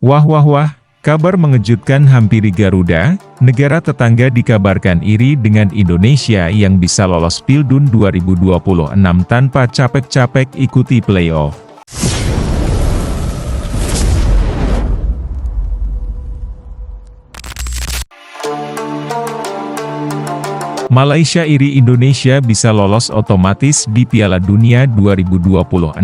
Wah wah wah, kabar mengejutkan hampiri Garuda, negara tetangga dikabarkan iri dengan Indonesia yang bisa lolos Pildun 2026 tanpa capek-capek ikuti playoff. Malaysia iri Indonesia bisa lolos otomatis di Piala Dunia 2026,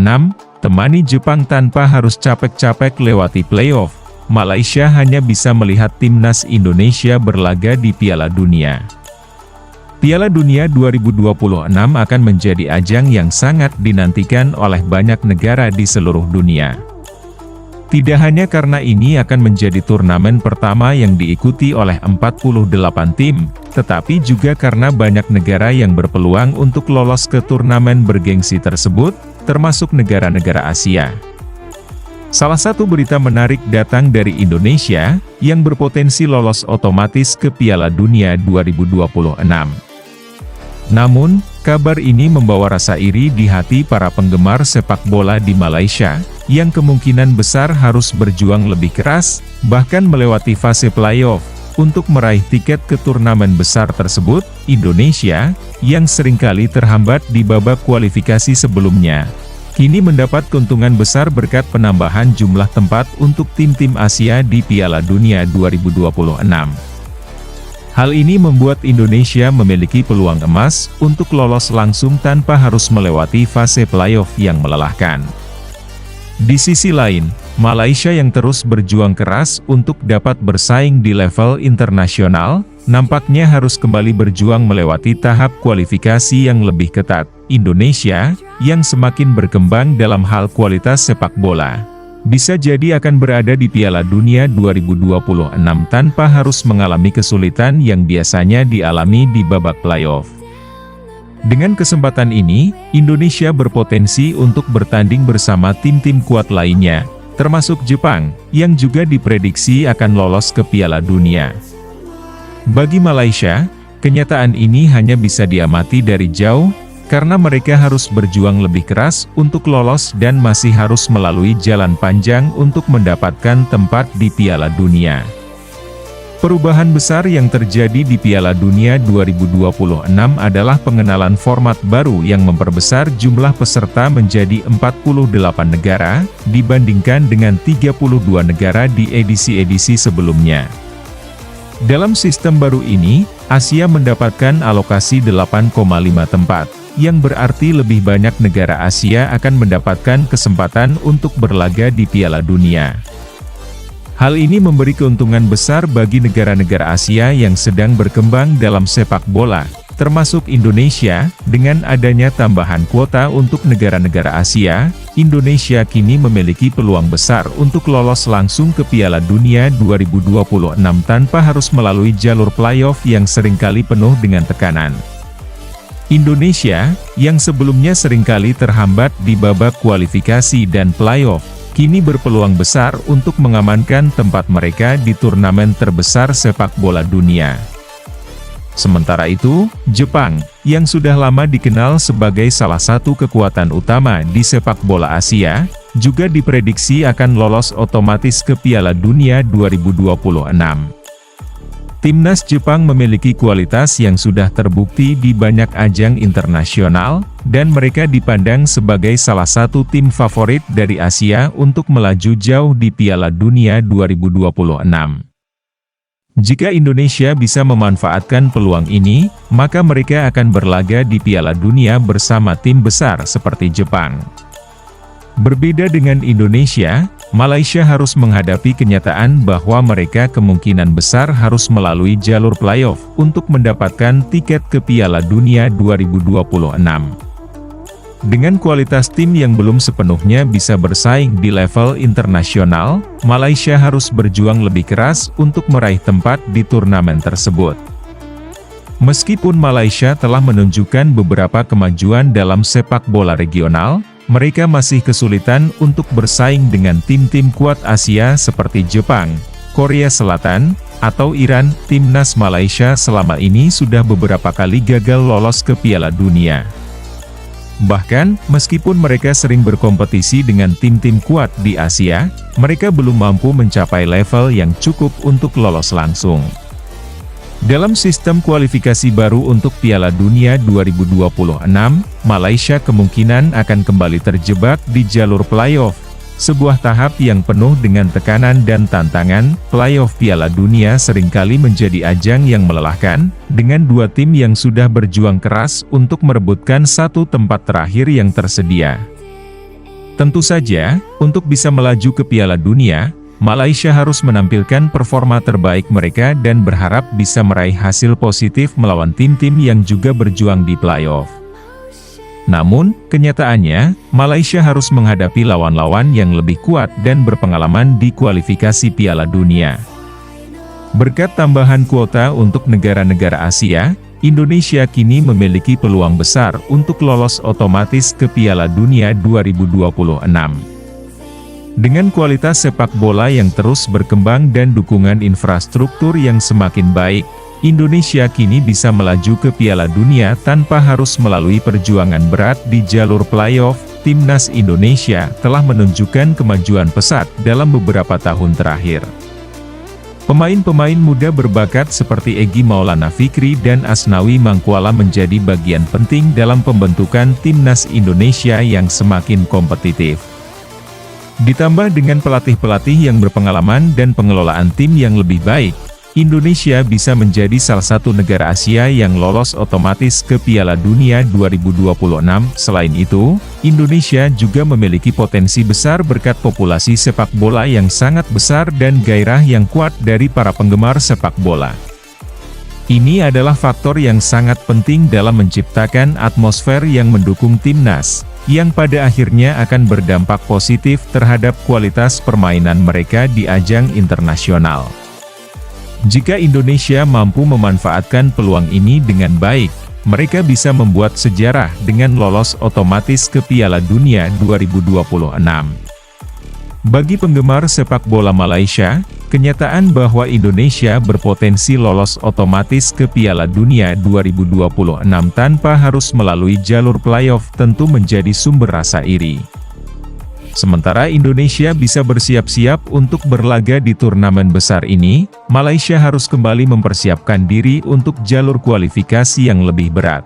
temani Jepang tanpa harus capek-capek lewati playoff. Malaysia hanya bisa melihat timnas Indonesia berlaga di Piala Dunia. Piala Dunia 2026 akan menjadi ajang yang sangat dinantikan oleh banyak negara di seluruh dunia. Tidak hanya karena ini akan menjadi turnamen pertama yang diikuti oleh 48 tim, tetapi juga karena banyak negara yang berpeluang untuk lolos ke turnamen bergengsi tersebut, termasuk negara-negara Asia. Salah satu berita menarik datang dari Indonesia, yang berpotensi lolos otomatis ke Piala Dunia 2026. Namun, kabar ini membawa rasa iri di hati para penggemar sepak bola di Malaysia, yang kemungkinan besar harus berjuang lebih keras, bahkan melewati fase playoff, untuk meraih tiket ke turnamen besar tersebut. Indonesia, yang seringkali terhambat di babak kualifikasi sebelumnya, kini mendapat keuntungan besar berkat penambahan jumlah tempat untuk tim-tim Asia di Piala Dunia 2026. Hal ini membuat Indonesia memiliki peluang emas untuk lolos langsung tanpa harus melewati fase playoff yang melelahkan. Di sisi lain, Malaysia yang terus berjuang keras untuk dapat bersaing di level internasional, nampaknya harus kembali berjuang melewati tahap kualifikasi yang lebih ketat. Indonesia, yang semakin berkembang dalam hal kualitas sepak bola, bisa jadi akan berada di Piala Dunia 2026 tanpa harus mengalami kesulitan yang biasanya dialami di babak playoff. Dengan kesempatan ini, Indonesia berpotensi untuk bertanding bersama tim-tim kuat lainnya, termasuk Jepang, yang juga diprediksi akan lolos ke Piala Dunia. Bagi Malaysia, kenyataan ini hanya bisa diamati dari jauh, karena mereka harus berjuang lebih keras untuk lolos dan masih harus melalui jalan panjang untuk mendapatkan tempat di Piala Dunia. Perubahan besar yang terjadi di Piala Dunia 2026 adalah pengenalan format baru yang memperbesar jumlah peserta menjadi 48 negara, dibandingkan dengan 32 negara di edisi-edisi sebelumnya. Dalam sistem baru ini, Asia mendapatkan alokasi 8,5 tempat, yang berarti lebih banyak negara Asia akan mendapatkan kesempatan untuk berlaga di Piala Dunia. Hal ini memberi keuntungan besar bagi negara-negara Asia yang sedang berkembang dalam sepak bola, termasuk Indonesia. Dengan adanya tambahan kuota untuk negara-negara Asia, Indonesia kini memiliki peluang besar untuk lolos langsung ke Piala Dunia 2026 tanpa harus melalui jalur playoff yang seringkali penuh dengan tekanan. Indonesia, yang sebelumnya seringkali terhambat di babak kualifikasi dan playoff, kini berpeluang besar untuk mengamankan tempat mereka di turnamen terbesar sepak bola dunia. Sementara itu, Jepang, yang sudah lama dikenal sebagai salah satu kekuatan utama di sepak bola Asia, juga diprediksi akan lolos otomatis ke Piala Dunia 2026. Timnas Jepang memiliki kualitas yang sudah terbukti di banyak ajang internasional, dan mereka dipandang sebagai salah satu tim favorit dari Asia untuk melaju jauh di Piala Dunia 2026. Jika Indonesia bisa memanfaatkan peluang ini, maka mereka akan berlaga di Piala Dunia bersama tim besar seperti Jepang. Berbeda dengan Indonesia, Malaysia harus menghadapi kenyataan bahwa mereka kemungkinan besar harus melalui jalur playoff untuk mendapatkan tiket ke Piala Dunia 2026. Dengan kualitas tim yang belum sepenuhnya bisa bersaing di level internasional, Malaysia harus berjuang lebih keras untuk meraih tempat di turnamen tersebut. Meskipun Malaysia telah menunjukkan beberapa kemajuan dalam sepak bola regional, mereka masih kesulitan untuk bersaing dengan tim-tim kuat Asia seperti Jepang, Korea Selatan, atau Iran. Timnas Malaysia selama ini sudah beberapa kali gagal lolos ke Piala Dunia. Bahkan, meskipun mereka sering berkompetisi dengan tim-tim kuat di Asia, mereka belum mampu mencapai level yang cukup untuk lolos langsung. Dalam sistem kualifikasi baru untuk Piala Dunia 2026, Malaysia kemungkinan akan kembali terjebak di jalur playoff. Sebuah tahap yang penuh dengan tekanan dan tantangan. Playoff Piala Dunia seringkali menjadi ajang yang melelahkan, dengan dua tim yang sudah berjuang keras untuk merebutkan satu tempat terakhir yang tersedia. Tentu saja, untuk bisa melaju ke Piala Dunia, Malaysia harus menampilkan performa terbaik mereka dan berharap bisa meraih hasil positif melawan tim-tim yang juga berjuang di playoff. Namun, kenyataannya, Malaysia harus menghadapi lawan-lawan yang lebih kuat dan berpengalaman di kualifikasi Piala Dunia. Berkat tambahan kuota untuk negara-negara Asia, Indonesia kini memiliki peluang besar untuk lolos otomatis ke Piala Dunia 2026. Dengan kualitas sepak bola yang terus berkembang dan dukungan infrastruktur yang semakin baik, Indonesia kini bisa melaju ke Piala Dunia tanpa harus melalui perjuangan berat di jalur playoff. Timnas Indonesia telah menunjukkan kemajuan pesat dalam beberapa tahun terakhir. Pemain-pemain muda berbakat seperti Egy Maulana Fikri dan Asnawi Mangkuala menjadi bagian penting dalam pembentukan Timnas Indonesia yang semakin kompetitif. Ditambah dengan pelatih-pelatih yang berpengalaman dan pengelolaan tim yang lebih baik, Indonesia bisa menjadi salah satu negara Asia yang lolos otomatis ke Piala Dunia 2026. Selain itu, Indonesia juga memiliki potensi besar berkat populasi sepak bola yang sangat besar dan gairah yang kuat dari para penggemar sepak bola. Ini adalah faktor yang sangat penting dalam menciptakan atmosfer yang mendukung timnas, yang pada akhirnya akan berdampak positif terhadap kualitas permainan mereka di ajang internasional. Jika Indonesia mampu memanfaatkan peluang ini dengan baik, mereka bisa membuat sejarah dengan lolos otomatis ke Piala Dunia 2026. Bagi penggemar sepak bola Malaysia, kenyataan bahwa Indonesia berpotensi lolos otomatis ke Piala Dunia 2026 tanpa harus melalui jalur playoff tentu menjadi sumber rasa iri. Sementara Indonesia bisa bersiap-siap untuk berlaga di turnamen besar ini, Malaysia harus kembali mempersiapkan diri untuk jalur kualifikasi yang lebih berat.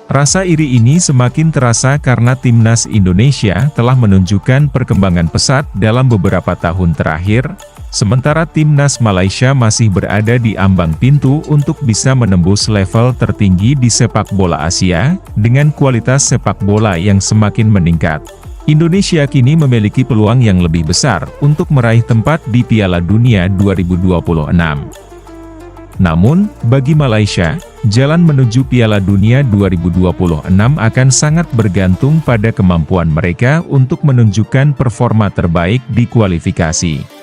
Rasa iri ini semakin terasa karena timnas Indonesia telah menunjukkan perkembangan pesat dalam beberapa tahun terakhir, sementara timnas Malaysia masih berada di ambang pintu untuk bisa menembus level tertinggi di sepak bola Asia, dengan kualitas sepak bola yang semakin meningkat. Indonesia kini memiliki peluang yang lebih besar untuk meraih tempat di Piala Dunia 2026. Namun, bagi Malaysia, jalan menuju Piala Dunia 2026 akan sangat bergantung pada kemampuan mereka untuk menunjukkan performa terbaik di kualifikasi.